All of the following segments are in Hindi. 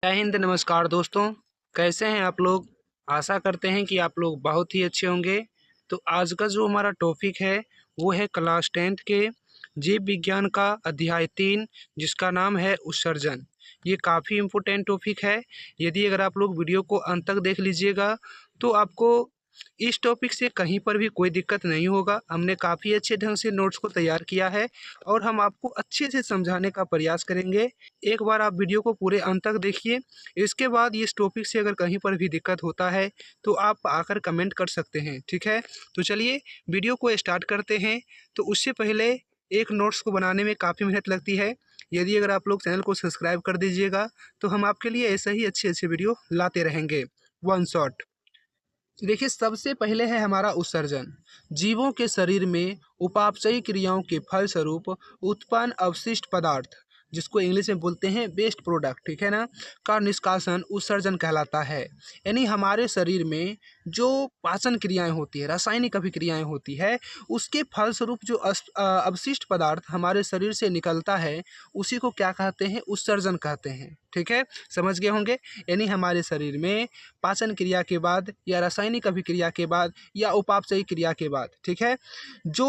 जय हिंद, नमस्कार दोस्तों। कैसे हैं आप लोग? आशा करते हैं कि आप लोग बहुत ही अच्छे होंगे। तो आज का जो हमारा टॉपिक है वो है क्लास 10th के जीव विज्ञान का अध्याय 3, जिसका नाम है उत्सर्जन। ये काफ़ी इम्पोर्टेंट टॉपिक है। यदि अगर आप लोग वीडियो को अंत तक देख लीजिएगा तो आपको इस टॉपिक से कहीं पर भी कोई दिक्कत नहीं होगा। हमने काफ़ी अच्छे ढंग से नोट्स को तैयार किया है और हम आपको अच्छे से समझाने का प्रयास करेंगे। एक बार आप वीडियो को पूरे अंत तक देखिए। इसके बाद इस टॉपिक से अगर कहीं पर भी दिक्कत होता है तो आप आकर कमेंट कर सकते हैं, ठीक है? तो चलिए वीडियो को स्टार्ट करते हैं। तो उससे पहले एक नोट्स को बनाने में काफ़ी मेहनत लगती है। यदि अगर आप लोग चैनल को सब्सक्राइब कर दीजिएगा तो हम आपके लिए ऐसे ही अच्छे वीडियो लाते रहेंगे वन शॉट। देखिए, सबसे पहले है हमारा उत्सर्जन। जीवों के शरीर में उपापचयी क्रियाओं के फलस्वरूप उत्पन्न अवशिष्ट पदार्थ, जिसको इंग्लिश में बोलते हैं वेस्ट प्रोडक्ट, ठीक है ना, का निष्कासन उत्सर्जन कहलाता है। यानी हमारे शरीर में जो पाचन क्रियाएं होती है, रासायनिक अभिक्रियाएं होती है, उसके फलस्वरूप जो अवशिष्ट पदार्थ हमारे शरीर से निकलता है, उसी को क्या कहते हैं? उत्सर्जन कहते हैं, ठीक है? समझ गए होंगे। यानी हमारे शरीर में पाचन क्रिया के बाद या रासायनिक अभिक्रिया के बाद या उपापचयी क्रिया के बाद, ठीक है, जो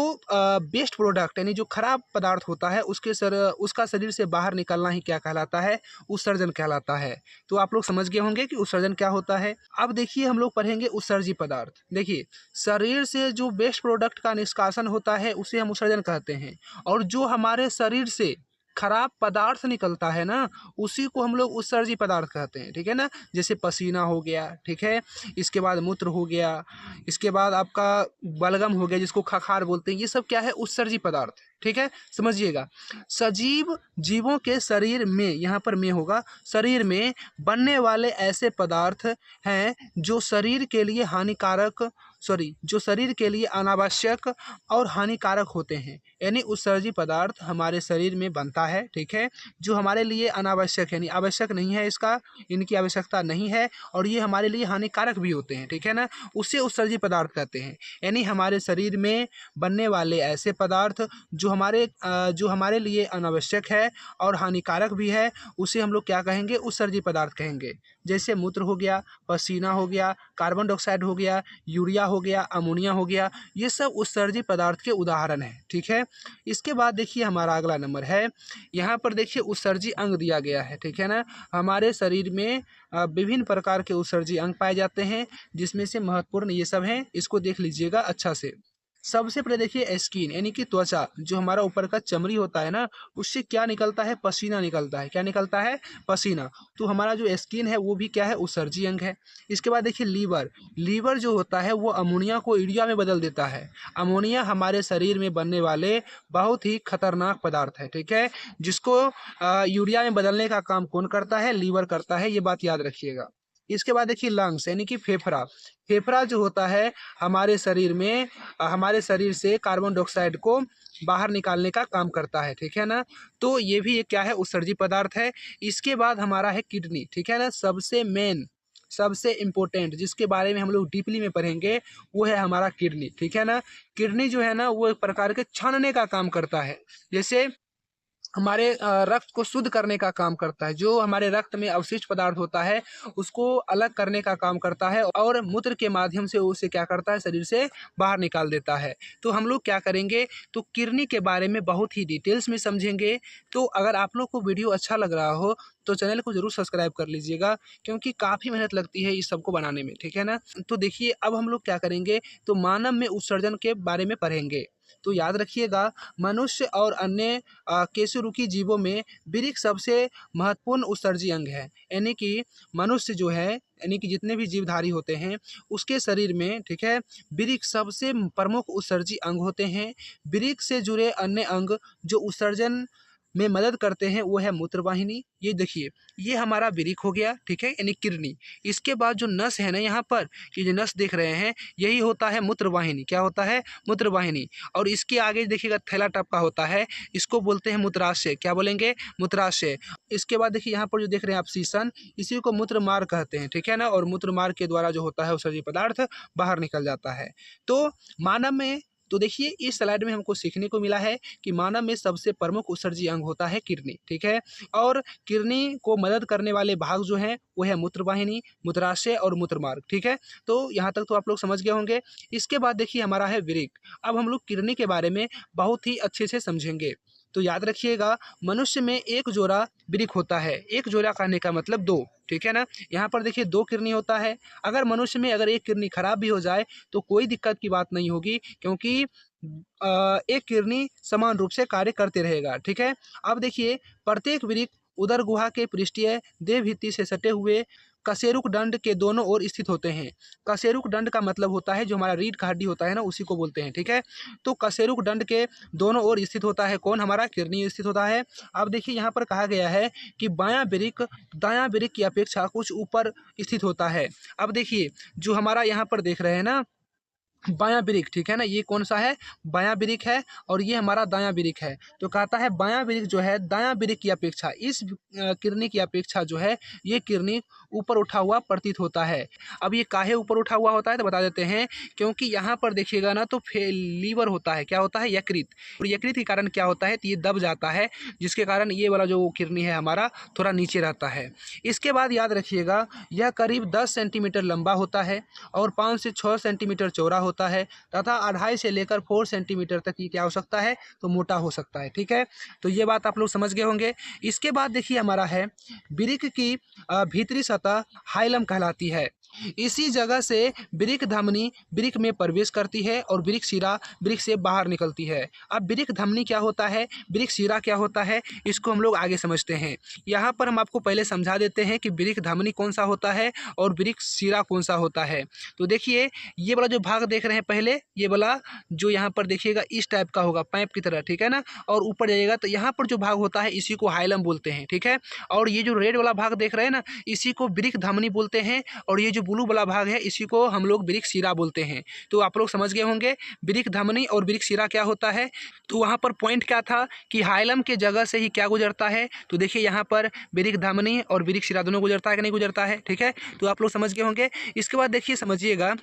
वेस्ट प्रोडक्ट यानी जो खराब पदार्थ होता है उसका शरीर से बाहर निकलना ही क्या कहलाता है? उत्सर्जन कहलाता है। तो आप लोग समझ गए होंगे कि उत्सर्जन क्या होता है। अब देखिए, हम लोग पढ़ेंगे उत्सर्जी पदार्थ। देखिए, शरीर से जो वेस्ट प्रोडक्ट का निष्कासन होता है उसे हम उत्सर्जन कहते हैं, और जो हमारे शरीर से खराब पदार्थ निकलता है ना, उसी को हम लोग उत्सर्जी पदार्थ कहते हैं, ठीक है ना। जैसे पसीना हो गया, ठीक है, इसके बाद मूत्र हो गया, इसके बाद आपका बलगम हो गया जिसको खखार बोलते हैं, ये सब क्या है? उत्सर्जी पदार्थ, ठीक है, समझिएगा। सजीव जीवों के शरीर में, यहाँ पर में होगा, शरीर में बनने वाले ऐसे पदार्थ हैं जो शरीर के लिए हानिकारक, जो शरीर के लिए अनावश्यक और हानिकारक होते हैं। यानी उत्सर्जी पदार्थ हमारे शरीर में बनता है, ठीक है, जो हमारे लिए अनावश्यक है, यानी आवश्यक नहीं है, इनकी आवश्यकता नहीं है, और ये हमारे लिए हानिकारक भी होते हैं, ठीक है ना। उसे उत्सर्जी पदार्थ कहते हैं। यानी हमारे शरीर में बनने वाले ऐसे पदार्थ जो हमारे लिए अनावश्यक है और हानिकारक भी है, उसे हम लोग क्या कहेंगे? उत्सर्जी पदार्थ कहेंगे। जैसे मूत्र हो गया, पसीना हो गया, कार्बन डाइऑक्साइड हो गया, यूरिया हो गया, अमोनिया हो गया, ये सब उत्सर्जी पदार्थ के उदाहरण हैं, ठीक है। इसके बाद देखिए हमारा अगला नंबर है, यहाँ पर देखिए उत्सर्जी अंग दिया गया है, ठीक है ना। हमारे शरीर में विभिन्न प्रकार के उत्सर्जी अंग पाए जाते हैं, जिसमें से महत्वपूर्ण ये सब हैं। इसको देख लीजिएगा अच्छा से। सबसे पहले देखिए स्किन यानी कि त्वचा, जो हमारा ऊपर का चमड़ी होता है ना, उससे क्या निकलता है? पसीना निकलता है। क्या निकलता है? पसीना। तो हमारा जो स्किन है वो भी क्या है? उत्सर्जी अंग है। इसके बाद देखिए लीवर। लीवर जो होता है वो अमोनिया को यूरिया में बदल देता है। अमोनिया हमारे शरीर में बनने वाले बहुत ही खतरनाक पदार्थ है, ठीक है, जिसको यूरिया में बदलने का काम कौन करता है? लीवर करता है, ये बात याद रखिएगा। इसके बाद देखिए लंग्स यानी कि फेफड़ा। फेफड़ा जो होता है हमारे शरीर में हमारे शरीर से कार्बन डाइऑक्साइड को बाहर निकालने का काम करता है, ठीक है ना। तो ये भी एक क्या है? उत्सर्जी पदार्थ है। इसके बाद हमारा है किडनी, ठीक है ना, सबसे मेन, सबसे इम्पोर्टेंट, जिसके बारे में हम लोग डीपली में पढ़ेंगे, वो है हमारा किडनी, ठीक है ना। किडनी जो है ना, वो एक प्रकार के छानने का काम करता है। जैसे हमारे रक्त को शुद्ध करने का काम करता है। जो हमारे रक्त में अवशिष्ट पदार्थ होता है उसको अलग करने का काम करता है, और मूत्र के माध्यम से उसे क्या करता है? शरीर से बाहर निकाल देता है। तो हम लोग क्या करेंगे? तो किडनी के बारे में बहुत ही डिटेल्स में समझेंगे। तो अगर आप लोग को वीडियो अच्छा लग रहा हो तो चैनल को ज़रूर सब्सक्राइब कर लीजिएगा, क्योंकि काफ़ी मेहनत लगती है इस सबको बनाने में, ठीक है ना। तो देखिए अब हम लोग क्या करेंगे? तो मानव में उत्सर्जन के बारे में पढ़ेंगे। तो याद रखिएगा, मनुष्य और अन्य कशेरुकी जीवों में वृक्क सबसे महत्वपूर्ण उत्सर्जी अंग है। यानी कि मनुष्य जो है, यानी कि जितने भी जीवधारी होते हैं उसके शरीर में, ठीक है, वृक्क सबसे प्रमुख उत्सर्जी अंग होते हैं। वृक्क से जुड़े अन्य अंग जो उत्सर्जन में मदद करते हैं वो है मूत्रवाहिनी। ये देखिए, ये हमारा वृक्क हो गया, ठीक है, यानी किडनी। इसके बाद जो नस है ना, यहाँ पर ये जो नस देख रहे हैं, यही होता है मूत्रवाहिनी। क्या होता है? मूत्रवाहिनी। और इसके आगे देखिएगा थैला टाइप का होता है, इसको बोलते हैं मूत्राशय। क्या बोलेंगे? मूत्राशय। इसके बाद देखिए यहाँ पर जो देख रहे हैं आप शीशन, इसी को मूत्रमार्ग कहते हैं, ठीक है ना। और मूत्रमार्ग के द्वारा जो होता है उत्सर्जी पदार्थ बाहर निकल जाता है। तो मानव में तो देखिए इस स्लाइड में हमको सीखने को मिला है कि मानव में सबसे प्रमुख उत्सर्जी अंग होता है किडनी, ठीक है। और किडनी को मदद करने वाले भाग जो हैं वो है मूत्रवाहिनी, मूत्राशय और मूत्रमार्ग, ठीक है। तो यहाँ तक तो आप लोग समझ गए होंगे। इसके बाद देखिए हमारा है वृक्क। अब हम लोग किडनी के बारे में बहुत ही अच्छे से समझेंगे। तो याद रखिएगा, मनुष्य में एक जोड़ा वृक्क होता है। एक जोड़ा कहने का मतलब दो, ठीक है ना। यहाँ पर देखिए दो किडनी होता है। अगर मनुष्य में अगर एक किडनी खराब भी हो जाए तो कोई दिक्कत की बात नहीं होगी, क्योंकि एक किडनी समान रूप से कार्य करते रहेगा, ठीक है। अब देखिए प्रत्येक वृक्क उदर गुहा के पृष्ठीय देह भित्ति से सटे हुए कशेरुक दंड के दोनों ओर स्थित होते हैं। कशेरुक दंड का मतलब होता है जो हमारा रीढ़ का हड्डी होता है ना, उसी को बोलते हैं, ठीक है। तो कशेरुक दंड के दोनों ओर स्थित होता है कौन, हमारा किडनी स्थित होता है। अब देखिए यहाँ पर कहा गया है कि बायां वृक्क दायां वृक्क की अपेक्षा कुछ ऊपर स्थित होता है। अब देखिए जो हमारा यहाँ पर देख रहे हैं ना बायां वृक्क, ठीक है ना, ये कौन सा है, बायां वृक्क है, और ये हमारा दायां वृक्क है। तो कहता है बायां वृक्क जो है दायां वृक्क की अपेक्षा, इस किडनी की अपेक्षा जो है ये किडनी ऊपर उठा हुआ प्रतीत होता है। अब ये काहे ऊपर उठा हुआ होता है तो बता देते हैं, क्योंकि यहाँ पर देखिएगा ना तो लीवर होता है, क्या होता है, यकृत। और यकृत के कारण क्या होता है तो ये दब जाता है, जिसके कारण ये वाला जो किडनी है हमारा थोड़ा नीचे रहता है। इसके बाद याद रखिएगा यह करीब 10 सेंटीमीटर लंबा होता है और 5 से 6 सेंटीमीटर चौड़ा होता है तथा 2.5 से लेकर 4 सेंटीमीटर तक ये क्या हो सकता है तो मोटा हो सकता है, ठीक है। तो ये बात आप लोग समझ गए होंगे। इसके बाद देखिए हमारा है वृक्क की भीतरी सतह हाइलम कहलाती है। इसी जगह से वृक्क धमनी वृक्क में प्रवेश करती है और वृक्क शिरा वृक्क से बाहर निकलती है। अब वृक्क धमनी क्या होता है, वृक्क शिरा क्या होता है, इसको हम लोग आगे समझते हैं। यहाँ पर हम आपको पहले समझा देते हैं कि वृक्क धमनी कौन सा होता है और वृक्क शिरा कौन सा होता है। तो देखिए ये वाला जो भाग देख रहे हैं पहले, ये वाला जो यहाँ पर देखिएगा इस टाइप का होगा पाइप की तरह, ठीक है ना। और ऊपर जाइएगा तो यहाँ पर जो भाग होता है इसी को हाइलम बोलते हैं, ठीक है। और ये जो रेड वाला भाग देख रहे हैं ना, इसी को वृक्क धमनी बोलते हैं, और ये जो ब्लू वाला भाग है इसी को हम लोग वृक्क शिरा बोलते हैं। तो आप लोग समझ गए होंगे वृक्क धमनी और वृक्क शिरा क्या होता है। तो वहाँ पर पॉइंट क्या था कि हाइलम के जगह से ही क्या गुजरता है, तो देखिए यहाँ पर वृक्क धमनी और वृक्क शिरा दोनों गुजरता है कि नहीं गुजरता है, ठीक है। तो आप लोग समझ गए होंगे। इसके बाद देखिए समझिएगा,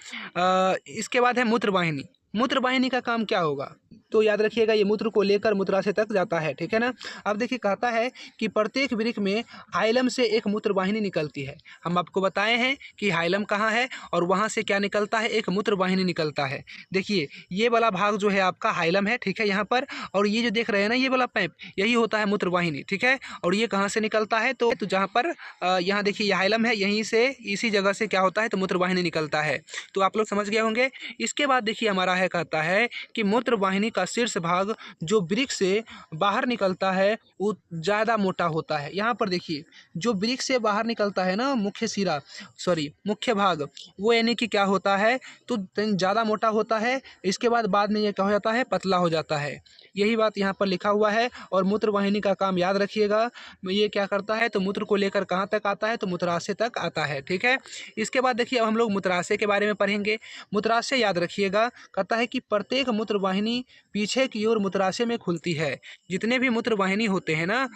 इसके बाद है मूत्रवाहिनी। मूत्रवाहिनी का काम क्या होगा, तो याद रखिएगा ये मूत्र को लेकर मूत्राशय तक जाता है, ठीक है ना। अब देखिए कहता है कि प्रत्येक वृक्क में हाइलम से एक मूत्रवाहिनी निकलती है। हम आपको बताए हैं कि हाइलम कहाँ है और वहाँ से क्या निकलता है, एक मूत्रवाहिनी निकलता है। देखिए ये वाला भाग जो है आपका हाइलम है, ठीक है यहाँ पर, और ये जो देख रहे हैं ना ये वाला पाइप, यही होता है मूत्रवाहिनी, ठीक है। और ये कहाँ से निकलता है तो जहाँ पर यहाँ देखिए ये हाइलम है, यहीं से इसी जगह से क्या होता है तो मूत्रवाहिनी निकलता है। तो आप लोग समझ गए होंगे। इसके बाद देखिए हमारा है कहता है कि मूत्रवाहिनी का शीर्ष भाग जो वृक्क से बाहर निकलता है वो ज़्यादा मोटा होता है। यहाँ पर देखिए जो वृक्क से बाहर निकलता है ना मुख्य भाग, वो यानी कि क्या होता है तो ज़्यादा मोटा होता है। इसके बाद में ये क्या हो जाता है, पतला हो जाता है। यही बात यहाँ पर लिखा हुआ है। और मूत्रवाहिनी का काम याद रखिएगा, ये क्या करता है तो मूत्र को लेकर कहाँ तक आता है तो मूत्राशय तक आता है, ठीक है। इसके बाद देखिए अब हम लोग मूत्राशय के बारे में पढ़ेंगे। मूत्राशय याद रखिएगा, कहता है कि प्रत्येक मूत्रवाहिनी पीछे की ओर मूत्राशय में खुलती है। जितने भी मूत्रवाहिनी होते हैं ना,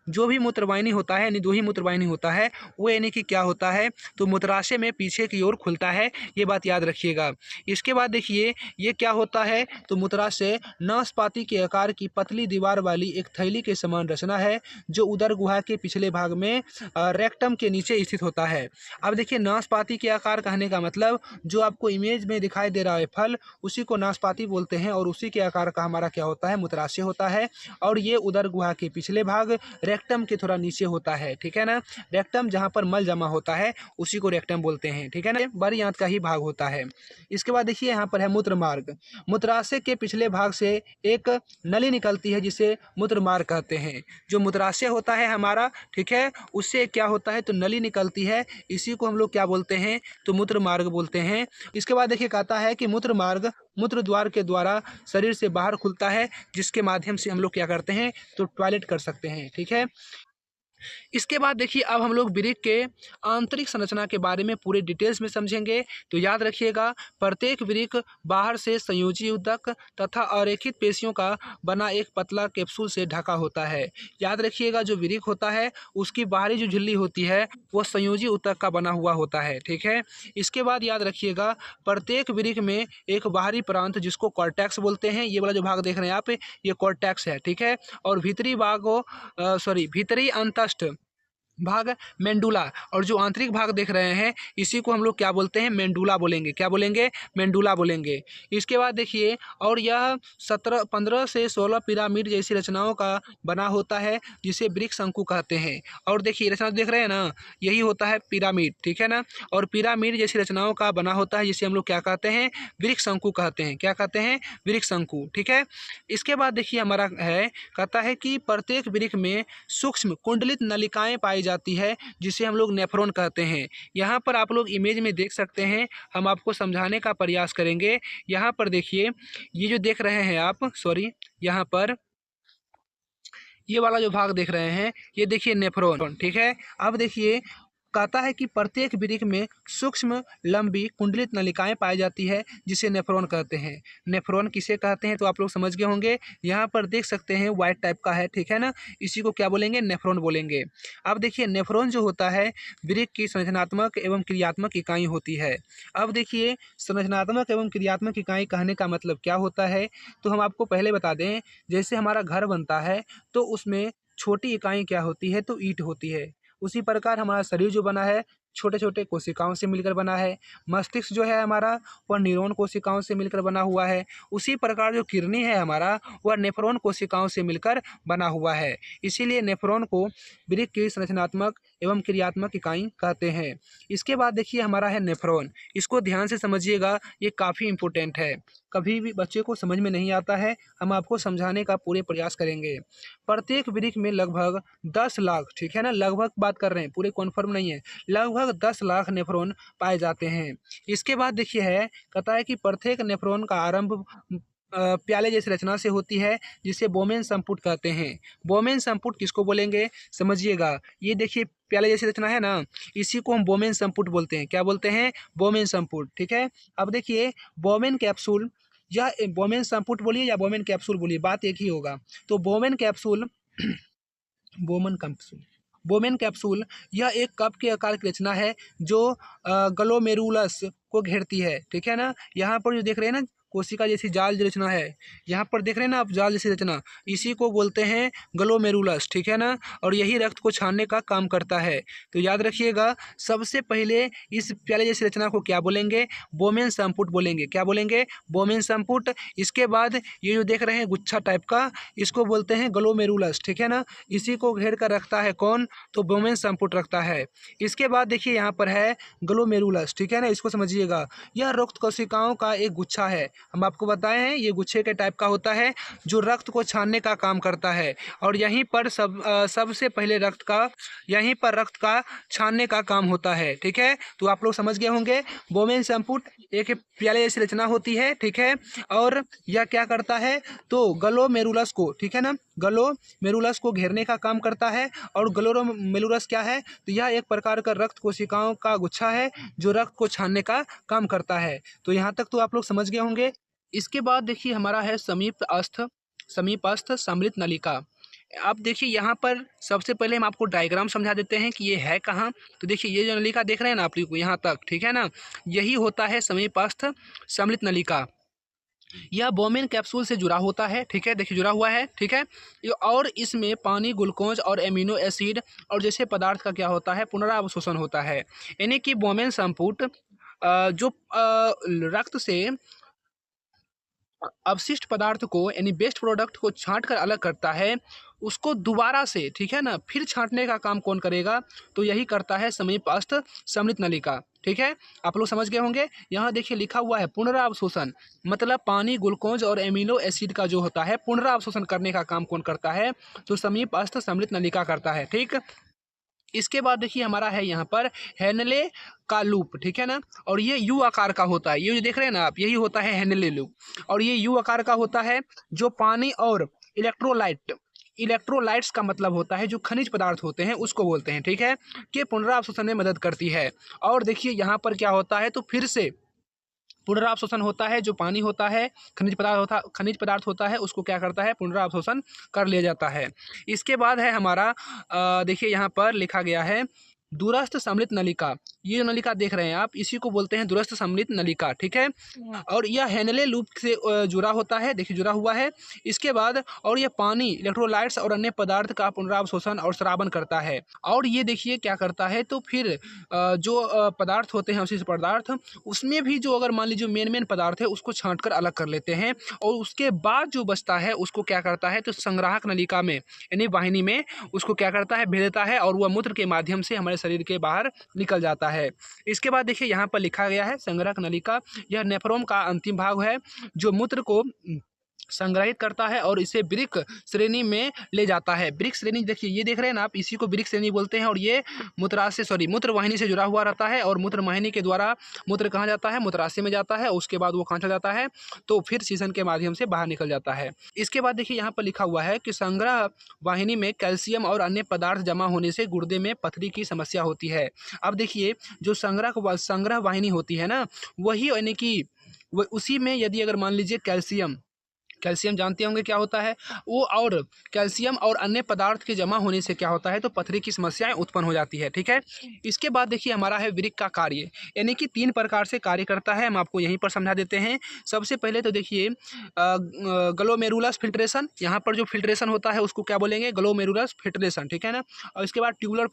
जो भी मूत्रवाहिनी होता है, दो ही मूत्रवाहिनी होता है, वो यानी कि क्या होता है तो मूत्राशय में पीछे की ओर खुलता है। ये बात याद रखिएगा। इसके बाद देखिए ये क्या होता है तो मूत्राशय नाशपाती के आकार की पतली दीवार वाली एक थैली के समान रचना है जो उदर गुहा के पिछले भाग में रेक्टम के नीचे स्थित होता है। अब देखिए नाशपाती के आकार कहने का मतलब जो आपको इमेज में दिखाई दे रहा है फल, उसी को नाशपाती बोलते हैं, और उसी के आकार का हमारा क्या होता है मूत्राशय होता है। और ये उदर गुहा के पिछले भाग रेक्टम के थोड़ा नीचे होता है, ठीक है ना। रेक्टम जहाँ पर मल जमा होता है उसी को रेक्टम बोलते हैं, ठीक है ना, बड़ी आंत का ही भाग होता है। इसके बाद देखिए यहाँ पर है मूत्र मार्ग। मूत्राशय के पिछले भाग से एक नली निकलती है जिसे मूत्र मार्ग कहते हैं। जो मूत्राशय होता है हमारा, ठीक है, उससे क्या होता है तो नली निकलती है, इसी को हम लोग क्या बोलते हैं तो मूत्र मार्ग बोलते हैं। इसके बाद देखिए कहता है कि मूत्र मार्ग मूत्र द्वार के द्वारा शरीर से बाहर खुलता है, जिसके माध्यम से हम लोग क्या करते हैं तो टॉयलेट कर सकते हैं, ठीक है। इसके बाद देखिए अब हम लोग वृक्क के आंतरिक संरचना के बारे में पूरे डिटेल्स में समझेंगे। तो याद रखिएगा, प्रत्येक वृक्क बाहर से संयोजी ऊतक तथा अरेखित पेशियों का बना एक पतला कैप्सूल से ढका होता है। याद रखिएगा, जो वृक्क होता है उसकी बाहरी जो झिल्ली होती है वो संयोजी ऊतक का बना हुआ होता है, ठीक है। इसके बाद याद रखिएगा, प्रत्येक वृक्क में एक बाहरी प्रांत जिसको कॉर्टेक्स बोलते हैं, ये वाला जो भाग देख रहे हैं आप, ये कॉर्टेक्स है, ठीक है। और भीतरी भाग को भीतरी अंतस्थ भाग मेंडुला, और जो आंतरिक भाग देख रहे हैं इसी को हम लोग क्या बोलते हैं, मेंडुला बोलेंगे। क्या बोलेंगे? मेंडुला बोलेंगे। इसके बाद देखिए, और यह 15 से 16 पिरामिड जैसी रचनाओं का बना होता है जिसे वृक्क शंकु कहते हैं। और देखिए रचना देख रहे हैं ना, यही होता है पिरामिड, ठीक है ना। और पिरामिड जैसी रचनाओं का बना होता है जिसे हम लोग क्या कहते हैं, वृक्क शंकु कहते हैं। क्या कहते हैं? वृक्क शंकु, ठीक है। इसके बाद देखिए हमारा है, कहता है कि प्रत्येक वृक्क में सूक्ष्म कुंडलित नलिकाएं पाई जाती है जिसे हम लोग नेफ्रॉन कहते हैं। यहाँ पर आप लोग इमेज में देख सकते हैं, हम आपको समझाने का प्रयास करेंगे। यहाँ पर देखिए, ये जो देख रहे हैं आप, यहाँ पर ये वाला जो भाग देख रहे हैं ये देखिए नेफ्रॉन, ठीक है। अब देखिए कहता है कि प्रत्येक वृक्क में सूक्ष्म लंबी कुंडलित नलिकाएं पाई जाती है जिसे नेफ्रॉन कहते हैं। नेफ्रॉन किसे कहते हैं तो आप लोग समझ गए होंगे। यहाँ पर देख सकते हैं वाइट टाइप का है, ठीक है ना, इसी को क्या बोलेंगे, नेफ्रॉन बोलेंगे। अब देखिए नेफ्रॉन जो होता है वृक्क की संरचनात्मक एवं क्रियात्मक इकाई होती है। अब देखिए संरचनात्मक एवं क्रियात्मक इकाई कहने का मतलब क्या होता है, तो हम आपको पहले बता दें, जैसे हमारा घर बनता है तो उसमें छोटी इकाई क्या होती है, तो ईंट होती है। उसी प्रकार हमारा शरीर जो बना है छोटे छोटे कोशिकाओं से मिलकर बना है। मस्तिष्क जो है हमारा वह न्यूरॉन कोशिकाओं से मिलकर बना हुआ है। उसी प्रकार जो किडनी है हमारा वह नेफ्रॉन कोशिकाओं से मिलकर बना हुआ है। इसीलिए नेफ्रॉन को वृक्क की संरचनात्मक एवं क्रियात्मक इकाई कहते हैं। इसके बाद देखिए हमारा है नेफ्रॉन, इसको ध्यान से समझिएगा, ये काफ़ी इंपॉर्टेंट है। कभी भी बच्चे को समझ में नहीं आता है, हम आपको समझाने का पूरे प्रयास करेंगे। प्रत्येक वृक्क में लगभग 10 लाख, ठीक है ना, लगभग बात कर रहे हैं, पूरे कॉन्फर्म नहीं है, लगभग 10 लाख नेफ्रॉन पाए जाते हैं। इसके बाद देखिए है, कहता है कि प्रत्येक नेफ्रॉन का आरंभ प्याले जैसी रचना से होती है जिसे बोमेन संपुट कहते हैं। बोमेन संपुट किसको बोलेंगे समझिएगा, ये देखिए प्याले जैसी रचना है ना, इसी को हम बोमेन संपुट बोलते हैं। क्या बोलते हैं? बोमेन संपुट, ठीक है। अब देखिए बोमेन कैप्सूल या बोमेन संपुट बोलिए या बोमेन कैप्सूल बोलिए, बात एक ही होगा। तो Bowman capsule Bowman capsule Bowman capsule यह एक कप के आकार की रचना है जो ग्लोमेरुलस को घेरती है, ठीक है ना। यहाँ पर जो देख रहे हैं ना कोशिका जैसी जाल रचना है, यहाँ पर देख रहे हैं ना आप जाल जैसी रचना, इसी को बोलते हैं ग्लोमेरुलस, ठीक है ना। और यही रक्त को छानने का काम करता है। तो याद रखिएगा, सबसे पहले इस प्याले जैसी रचना को क्या बोलेंगे? बोमेन संपुट बोलेंगे। क्या बोलेंगे? बोमेन संपुट। इसके बाद ये जो देख रहे हैं गुच्छा टाइप का, इसको बोलते हैं ग्लोमेरुलस, ठीक है ना। इसी को घेर कर रखता है कौन? तो बोमेन संपुट रखता है। इसके बाद देखिए यहाँ पर है ग्लोमेरुलस, ठीक है ना, इसको समझिएगा, यह रक्त कोशिकाओं का एक गुच्छा है। हम आपको बताए हैं ये गुच्छे के टाइप का होता है जो रक्त को छानने का काम करता है। और यहीं पर सबसे पहले यहीं पर रक्त का छानने का काम होता है, ठीक है। तो आप लोग समझ गए होंगे, बोमेन संपुट एक प्याले जैसी रचना होती है, ठीक है। और यह क्या करता है? तो ग्लोमेरुलस को, ठीक है ना, ग्लोमेरुलस को घेरने का काम करता है। और ग्लोमेरुलस क्या है? तो यह एक प्रकार का रक्त कोशिकाओं का गुच्छा है जो रक्त को छानने का काम करता है। तो यहाँ तक तो आप लोग समझ गए होंगे। इसके बाद देखिए हमारा है समीपस्थ सम्मिलित नलिका। आप देखिए यहाँ पर सबसे पहले हम आपको डायग्राम समझा देते हैं कि ये है कहाँ। तो देखिए ये जो नलिका देख रहे हैं ना आप लोग को यहाँ तक, ठीक है ना, यही होता है समीपस्थ सम्मिलित नलिका। यह बोमेन कैप्सूल से जुड़ा होता है, ठीक है, देखिए जुड़ा हुआ है, ठीक है। और इसमें पानी, ग्लूकोज और एमिनो एसिड और जैसे पदार्थ का क्या होता है, पुनरावशोषण होता है। यानी कि बोमेन संपुट जो रक्त से अवशिष्ट पदार्थ को यानी वेस्ट प्रोडक्ट को छांट कर अलग करता है, उसको दोबारा से, ठीक है ना, फिर छांटने का काम कौन करेगा? तो यही करता है समीपस्थ सम्मिलित नलिका, ठीक है। आप लोग समझ गए होंगे। यहाँ देखिए लिखा हुआ है पुनरावशोषण, मतलब पानी, ग्लूकोज और एमिनो एसिड का जो होता है पुनरावशोषण करने का काम कौन करता है? तो समीपस्थ सम्मिलित नलिका करता है, ठीक। इसके बाद देखिए हमारा है यहाँ पर हेनले का लूप, ठीक है ना, और ये यू आकार का होता है। ये जो देख रहे हैं ना आप, यही होता है हेनले लूप। और ये यू आकार का होता है जो पानी और इलेक्ट्रोलाइट इलेक्ट्रोलाइट्स का मतलब होता है जो खनिज पदार्थ होते हैं उसको बोलते हैं, ठीक है, कि पुनरावशोषण में मदद करती है। और देखिए यहाँ पर क्या होता है, तो फिर से पुनरावशोषण होता है, जो पानी होता है, खनिज पदार्थ होता है, उसको क्या करता है, पुनरावशोषण कर लिया जाता है। इसके बाद है हमारा देखिए यहाँ पर लिखा गया है दूरस्थ सम्मिलित नलिका। ये जो नलिका देख रहे हैं आप, इसी को बोलते हैं दूरस्थ सम्मिलित नलिका, ठीक है। और यह हेनले लूप से जुड़ा होता है, देखिए जुड़ा हुआ है। इसके बाद और यह पानी, इलेक्ट्रोलाइट्स और अन्य पदार्थ का पुनरावशोषण और स्रावन करता है। और ये देखिए क्या करता है, तो फिर जो पदार्थ होते हैं, अवशिष्ट पदार्थ, उसमें भी जो अगर मान लीजिए मेन पदार्थ है उसको छांट कर अलग कर लेते हैं, और उसके बाद जो बचता है उसको क्या करता है, तो संग्राहक नलिका में यानी वाहिनी में उसको क्या करता है, भेज देता है, और वह मूत्र के माध्यम से हमारे शरीर के बाहर निकल जाता है। इसके बाद देखिए यहाँ पर लिखा गया है संग्राहक नलिका, यह नेफ्रॉन का अंतिम भाग है जो मूत्र को संग्रहित करता है और इसे वृक्क श्रेणी में ले जाता है। वृक्क श्रेणी देखिए, ये देख रहे हैं ना आप, इसी को वृक्क श्रेणी बोलते हैं। और ये मूत्र वाहिनी से जुड़ा हुआ रहता है, और मूत्र वाहिनी के द्वारा मूत्र कहाँ जाता है, मूत्राशय में जाता है, उसके बाद वो कहाँ चला जाता है, तो फिर शीशन के माध्यम से बाहर निकल जाता है। इसके बाद देखिए यहाँ पर लिखा हुआ है कि संग्रह वाहिनी में कैल्शियम और अन्य पदार्थ जमा होने से गुर्दे में पथरी की समस्या होती है। अब देखिए जो संग्रह वाहिनी होती है ना, वही यानी कि उसी में यदि अगर मान लीजिए कैल्शियम जानते होंगे क्या होता है वो, और कैल्शियम और अन्य पदार्थ के जमा होने से क्या होता है, तो पथरी की समस्याएं उत्पन्न हो जाती है, ठीक है। इसके बाद देखिए हमारा है वृक्क का कार्य, यानी कि 3 प्रकार से कार्य करता है, हम आपको यहीं पर समझा देते हैं। सबसे पहले तो देखिए ग्लोमेरुलस फिल्ट्रेशन, यहाँ पर जो फिल्ट्रेशन होता है उसको क्या बोलेंगे, ग्लोमेरुलस फिल्ट्रेशन, ठीक है ना। और इसके बाद ट्यूबुलर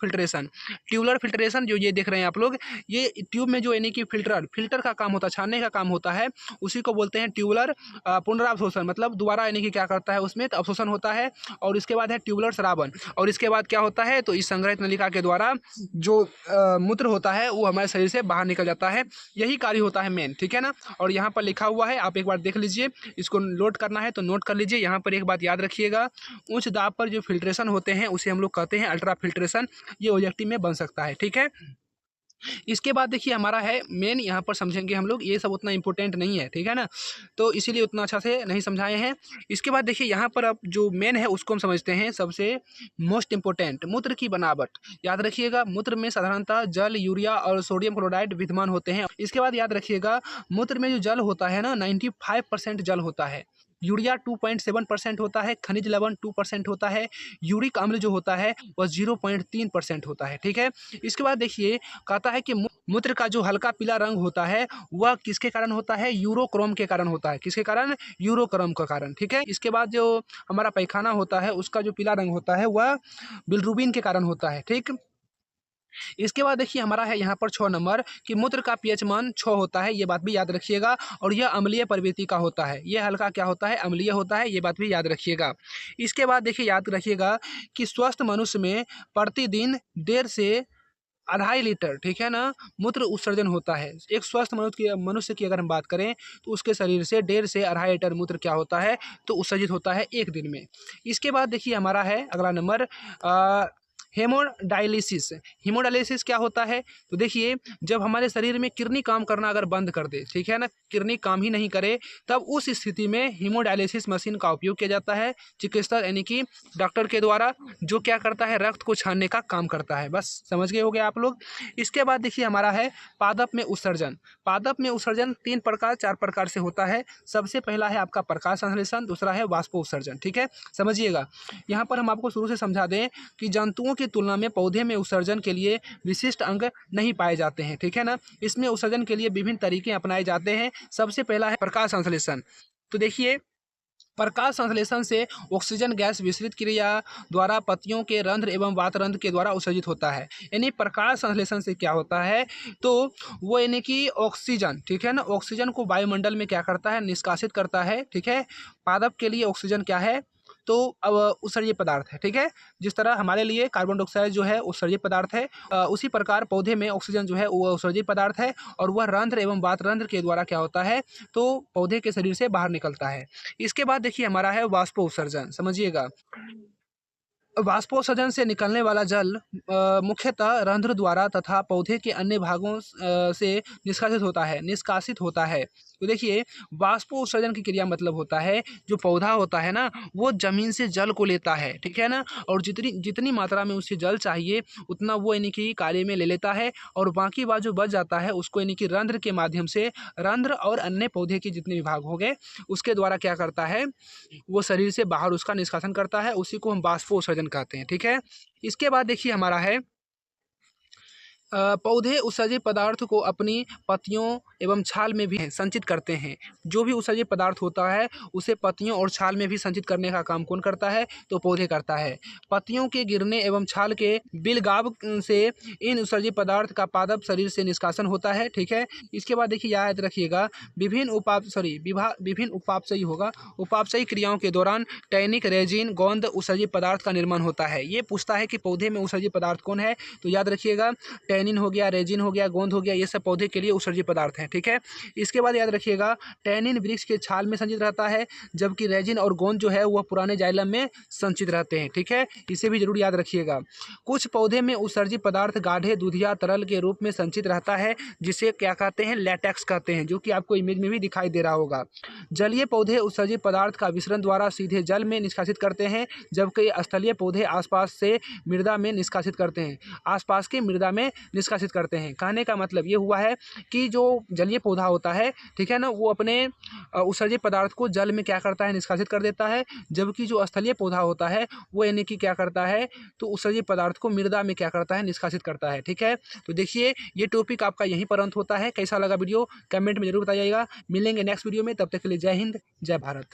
फिल्ट्रेशन जो ये देख रहे हैं आप लोग, ये ट्यूब में जो यानी कि फिल्टर का काम होता है, छानने का काम होता है, उसी को बोलते हैं ट्यूबुलर पुनरावशोषण, मतलब दोबारा यानी कि क्या करता है उसमें, तो अवशोषण होता है। और इसके बाद है ट्यूबुलर स्रावन, और इसके बाद क्या होता है, तो इस संग्रहित नलिका के द्वारा जो मूत्र होता है वो हमारे शरीर से बाहर निकल जाता है। यही कार्य होता है मेन, ठीक है ना। और यहाँ पर लिखा हुआ है, आप एक बार देख लीजिए, इसको नोट करना है तो नोट कर लीजिए। यहाँ पर एक बात याद रखिएगा, उच्च दाब पर जो फिल्ट्रेशन होते हैं उसे हम लोग कहते हैं अल्ट्रा फिल्ट्रेशन, ये ऑब्जेक्टिव में बन सकता है, ठीक है। इसके बाद देखिए हमारा है मेन, यहाँ पर समझेंगे हम लोग, ये सब उतना इंपॉर्टेंट नहीं है, ठीक है ना, तो इसीलिए उतना अच्छा से नहीं समझाए हैं। इसके बाद देखिए यहाँ पर अब जो मेन है उसको हम समझते हैं, सबसे मोस्ट इंपॉर्टेंट, मूत्र की बनावट। याद रखिएगा, मूत्र में साधारणतः जल, यूरिया और सोडियम क्लोराइड विद्यमान होते हैं। इसके बाद याद रखिएगा, मूत्र में जो जल होता है ना, 95% जल होता है, यूरिया 2.7% होता है, खनिज लवण 2% होता है, यूरिक अम्ल जो होता है वह 0.3% होता है, ठीक है। इसके बाद देखिए कहता है कि मूत्र का जो हल्का पीला रंग होता है वह किसके कारण होता है, यूरोक्रोम के कारण होता है। किसके कारण, यूरोक्रोम का कारण, ठीक है। इसके बाद जो हमारा पैखाना होता है उसका जो पीला रंग होता है वह बिलरुबिन के कारण होता है, ठीक। इसके बाद देखिए हमारा है यहाँ पर 6 नंबर कि मूत्र का पीएच मान 6 होता है, ये बात भी याद रखिएगा। और यह अम्लीय प्रवृत्ति का होता है, ये हल्का क्या होता है, अम्लीय होता है, ये बात भी याद रखिएगा। इसके बाद देखिए याद रखिएगा कि स्वस्थ मनुष्य में प्रतिदिन 1.5 से 2.5 लीटर, ठीक है ना, मूत्र उत्सर्जन होता है। एक स्वस्थ मनुष्य की अगर हम बात करें तो उसके शरीर से 1.5 से 2.5 लीटर मूत्र क्या होता है, तो उत्सर्जित होता है एक दिन में। इसके बाद देखिए हमारा है अगला नंबर हेमोडायलिसिस क्या होता है, तो देखिए जब हमारे शरीर में किडनी काम करना अगर बंद कर दे, ठीक है ना, किडनी काम ही नहीं करे, तब उस स्थिति में हीमोडायलिसिस मशीन का उपयोग किया जाता है चिकित्सक यानी कि डॉक्टर के द्वारा, जो क्या करता है, रक्त को छानने का काम करता है। बस समझ गए होंगे आप लोग। इसके बाद देखिए हमारा है पादप में उत्सर्जन। 3 प्रकार 4 प्रकार से होता है। सबसे पहला है आपका प्रकाश संश्लेषण, दूसरा है वाष्पोत्सर्जन, ठीक है, समझिएगा। यहाँ पर हम आपको शुरू से समझा दें कि जंतुओं की तुलना में पौधे में उत्सर्जन के लिए विशिष्ट अंग नहीं पाए जाते हैं, ठीक है ना। इसमें उत्सर्जन के लिए विभिन्न तरीके अपनाए जाते हैं। सबसे पहला है प्रकाश संश्लेषण। तो देखिए प्रकाश संश्लेषण से ऑक्सीजन गैस विसरित क्रिया द्वारा पत्तियों के रंध्र एवं वातरंध्र के द्वारा उत्सर्जित होता है। यानी प्रकाश संश्लेषण से क्या होता है, तो वो यानी कि ऑक्सीजन, ठीक है ना, ऑक्सीजन को वायुमंडल में क्या करता है, निष्कासित करता है, ठीक है। पादप के लिए ऑक्सीजन क्या है, तो अब उत्सर्जित पदार्थ है, ठीक है। जिस तरह हमारे लिए कार्बन डाइऑक्साइड जो है उत्सर्जित पदार्थ है, उसी प्रकार पौधे में ऑक्सीजन जो है वो उत्सर्जित पदार्थ है, और वह रंध्र एवं वातरंध्र के द्वारा क्या होता है, तो पौधे के शरीर से बाहर निकलता है। इसके बाद देखिए हमारा है वाष्पोत्सर्जन, समझिएगा। वाष्पोत्सर्जन से निकलने वाला जल मुख्यतः रंध्र द्वारा तथा पौधे के अन्य भागों से निष्कासित होता है। तो देखिए वाष्पोत्सर्जन की क्रिया मतलब होता है जो पौधा होता है ना वो जमीन से जल को लेता है, ठीक है ना, और जितनी जितनी मात्रा में उसे जल चाहिए उतना वो यानी कि कार्य में ले लेता है और बाकी बात जो बच जाता है उसको यानी कि रंध्र के माध्यम से, रंध्र और अन्य पौधे के जितने विभाग हो गए उसके द्वारा क्या करता है वो शरीर से बाहर उसका निष्कासन करता है, उसी को हम वाष्पोत्सर्जन कहते हैं, ठीक है। इसके बाद देखिए हमारा है पौधे उत्सर्जित पदार्थ को अपनी पत्तियों एवं छाल में भी संचित करते हैं। जो भी उत्सर्जित पदार्थ होता है उसे पत्तियों और छाल में भी संचित करने का काम कौन करता है, तो पौधे करता है। पत्तियों के गिरने एवं छाल के बिलगाब से इन उत्सर्जित पदार्थ का पादप शरीर से निष्कासन होता है, ठीक है। इसके बाद देखिए याद रखिएगा विभिन्न उपापचयी होगा, उपापचयी क्रियाओं के दौरान टैनिक, रेजिन, गोंद उत्सर्जित पदार्थ का निर्माण होता है। ये पूछता है कि पौधे में उत्सर्जित पदार्थ कौन है, तो याद रखिएगा टैनिन हो गया, रेजिन हो गया, गोंद हो गया, ये सब पौधे के लिए उत्सर्जित पदार्थ हैं, ठीक है। इसके बाद याद रखिएगा टैनिन वृक्ष के छाल में संचित रहता है जबकि रेजिन और गोंद जो है वह पुराने जाइलम में संचित रहते हैं, ठीक है। इसे भी जरूर याद रखिएगा। कुछ पौधे में उत्सर्जित पदार्थ गाढ़े दूधिया तरल के रूप में संचित रहता है जिसे क्या कहते हैं, लैटेक्स कहते हैं, जो कि आपको इमेज में भी दिखाई दे रहा होगा। जलीय पौधे उत्सर्जित पदार्थ का विसरण द्वारा सीधे जल में निष्कासित करते हैं जबकि स्थलीय पौधे आसपास से मृदा में निष्कासित करते हैं, आसपास के मृदा में निष्कासित करते हैं। कहने का मतलब ये हुआ है कि जो जलीय पौधा होता है, ठीक है ना, वो अपने उत्सर्जित पदार्थ को जल में क्या करता है, निष्कासित कर देता है, जबकि जो स्थलीय पौधा होता है वो यानी कि क्या करता है, तो उत्सर्जित पदार्थ को मृदा में क्या करता है, निष्कासित करता है, ठीक है। तो देखिए ये टॉपिक आपका यहीं पर अंत होता है। कैसा लगा वीडियो कमेंट में जरूर बताइएगा। मिलेंगे नेक्स्ट वीडियो में, तब तक के लिए जय हिंद, जय भारत।